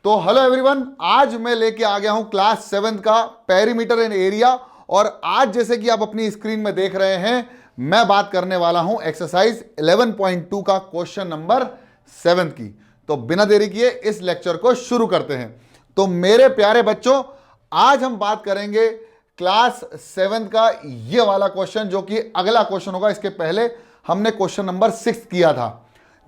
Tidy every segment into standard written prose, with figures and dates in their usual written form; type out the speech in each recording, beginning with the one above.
तो hello everyone, आज मैं लेके आ गया हूं क्लास 7 का पेरीमीटर एंड एरिया। और आज जैसे कि आप अपनी स्क्रीन में देख रहे हैं, मैं बात करने वाला हूं एक्सरसाइज 11.2 का क्वेश्चन नंबर 7 की। तो बिना देरी किए इस लेक्चर को शुरू करते हैं। तो मेरे प्यारे बच्चों, आज हम बात करेंगे क्लास 7 का ये वाला क्वेश्चन, जो कि अगला क्वेश्चन होगा। इसके पहले हमने क्वेश्चन नंबर 6 किया था।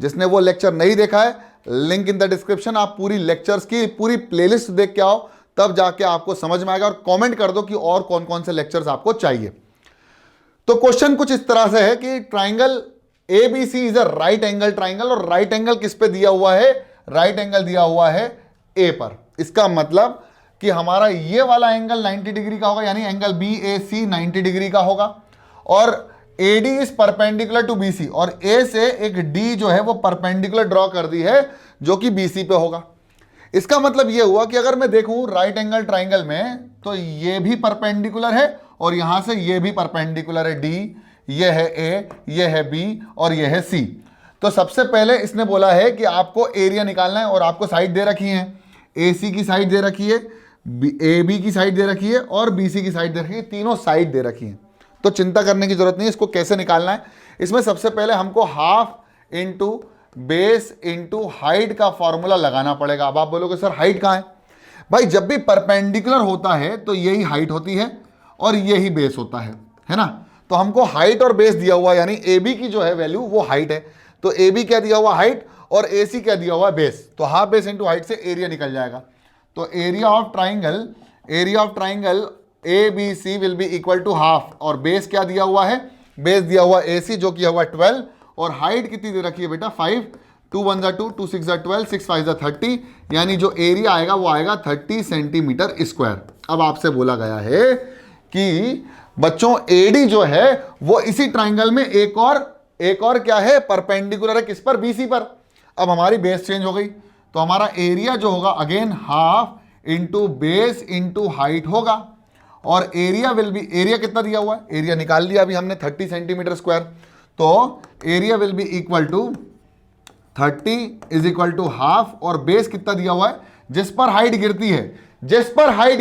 जिसने वो लेक्चर नहीं देखा है, लिंक इन द डिस्क्रिप्शन, आप पूरी लेक्चर्स की पूरी प्लेलिस्ट देख के आओ, तब जाके आपको समझ में आएगा। और कमेंट कर दो कि और कौन कौन से लेक्चर्स आपको चाहिए। तो क्वेश्चन कुछ इस तरह से है कि triangle ABC is a right angle triangle, और राइट एंगल किस पे दिया हुआ है? राइट एंगल दिया हुआ है ए पर। इसका मतलब कि हमारा ये वाला एंगल 90 डिग्री का होगा, यानी angle B A C 90 degree का होगा। और AD is perpendicular to BC, और A से एक D जो है वो परपेंडिकुलर ड्रॉ कर दी है, जो कि BC पे होगा। इसका मतलब ये हुआ कि अगर मैं देखूं राइट एंगल ट्राइंगल में, तो ये भी परपेंडिकुलर है और यहां से ये भी परपेंडिकुलर है। D, ये है A, ये है B और ये है C। तो सबसे पहले इसने बोला है कि आपको एरिया निकालना है, और आपको साइड दे रखी है। AC की साइड दे रखी है, AB की साइड दे रखी है और BC की साइड दे रखी है। तीनों साइड दे रखी है, तो चिंता करने की जरूरत नहीं है। इसको कैसे निकालना है? इसमें सबसे पहले हमको half into base into height का फॉर्मूला लगाना पड़ेगा। अब आप बोलोगे सर हाइट कहाँ है? भाई, जब भी परपेंडिकुलर होता है तो यही हाइट होती है और यही बेस होता है ना। तो हमको हाइट और बेस दिया हुआ, यानी AB की जो है वैल्यू वो हाइट है। तो AB क्या दिया हुआ? हाइट, और AC क्या दिया हुआ? बेस। तो हाफ बेस इंटू हाइट से एरिया निकल जाएगा। तो area of triangle ABC will be equal to half, और बेस क्या दिया हुआ है? बेस दिया हुआ AC, जो कि हुआ 12, और हाइट कितनी दे रखी है बेटा? 5। 2 1 2, 2 6 12, 6 5 30, यानी जो एरिया आएगा वो आएगा 30 सेंटीमीटर स्क्वायर। अब आपसे बोला गया है कि बच्चों AD जो है वो इसी ट्राइंगल में एक और क्या है? परपेंडिकुलर है। किस पर? BC पर। अब हमारी बेस चेंज हो गई, तो हमारा एरिया जो होगा again half into base into height होगा। और एरिया विल बी, एरिया कितना दिया हुआ है? एरिया निकाल लिया अभी हमने, 30 सेंटीमीटर स्क्वायर। तो area will be equal to 30 is equal to half, और बेस कितना दिया हुआ है? जिस पर हाइट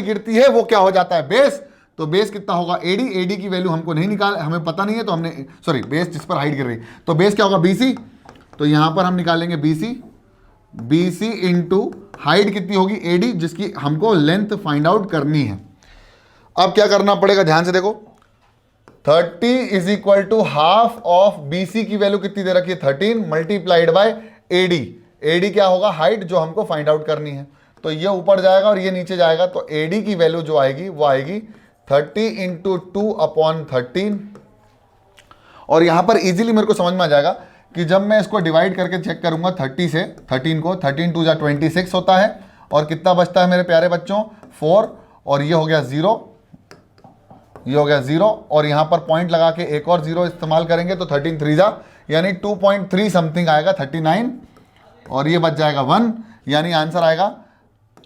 गिरती है वो क्या हो जाता है? बेस। तो बेस कितना होगा? AD की वैल्यू हमको नहीं निकाल, हमें पता नहीं है, तो हमने सॉरी, बेस जिस पर हाइट गिर रही, तो बेस क्या होगा? BC। तो यहां पर हम निकालेंगे BC इंटू हाइट कितनी होगी? AD, जिसकी हमको लेंथ फाइंड आउट करनी है। अब क्या करना पड़ेगा? ध्यान से देखो, 30 is equal to half of BC की वैल्यू कितनी दे रखी है? 13 मल्टीप्लाइड बाय AD क्या होगा? हाइट, जो हमको फाइंड आउट करनी है। तो ये ऊपर जाएगा और ये नीचे जाएगा, तो AD की वैल्यू जो आएगी वो आएगी 30 इंटू 2/13। और यहां पर इजीली मेरे को समझ में आ जाएगा कि जब मैं इसको डिवाइड करके चेक करूंगा 30 से 13 को, 13 2 26 होता है, और कितना बचता है मेरे प्यारे बच्चों? 4, और ये हो गया 0, ये हो गया 0, और यहां पर पॉइंट लगा के एक और 0 इस्तेमाल करेंगे, तो 13 3 यानी 2.3 समथिंग आएगा, 39, और ये बच जाएगा 1, यानी आंसर आएगा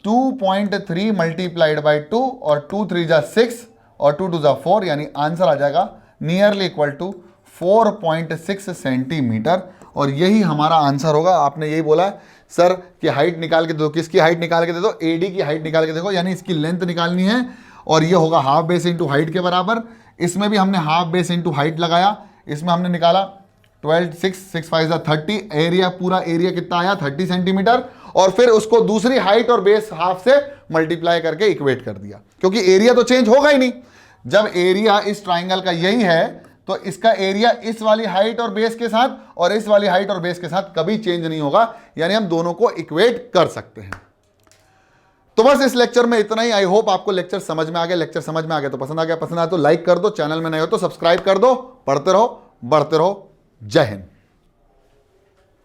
2.3 मल्टीप्लाइड बाई 2, और 2 3 6 और 2 2 4, यानी आंसर आ जाएगा नियरली इक्वल टू 4.6 सेंटीमीटर। और यही हमारा आंसर होगा। आपने यही बोला सर कि हाइट निकाल के दो, किसकी हाइट निकाल के दे दो? AD की हाइट निकाल के देखो, यानी इसकी लेंथ निकालनी है, और ये होगा हाफ बेस इंटू हाइट के बराबर। इसमें भी हमने हाफ बेस इंटू हाइट लगाया, इसमें हमने निकाला 12 6 5 30, एरिया, पूरा एरिया कितना आया? 30 सेंटीमीटर, और फिर उसको दूसरी हाइट और बेस हाफ से मल्टीप्लाई करके इक्वेट कर दिया, क्योंकि एरिया तो चेंज होगा ही नहीं। जब एरिया इस ट्राइंगल का यही है, तो इसका एरिया इस वाली हाइट और बेस के साथ और इस वाली हाइट और बेस के साथ कभी चेंज नहीं होगा, यानी हम दोनों को इक्वेट कर सकते हैं। तो बस इस लेक्चर में इतना ही। आई होप आपको लेक्चर समझ में आ गया। लेक्चर समझ में आ गया तो पसंद आ गया तो लाइक कर दो, चैनल में नए हो तो सब्सक्राइब कर दो। पढ़ते रहो, बढ़ते रहो। जय हिंद।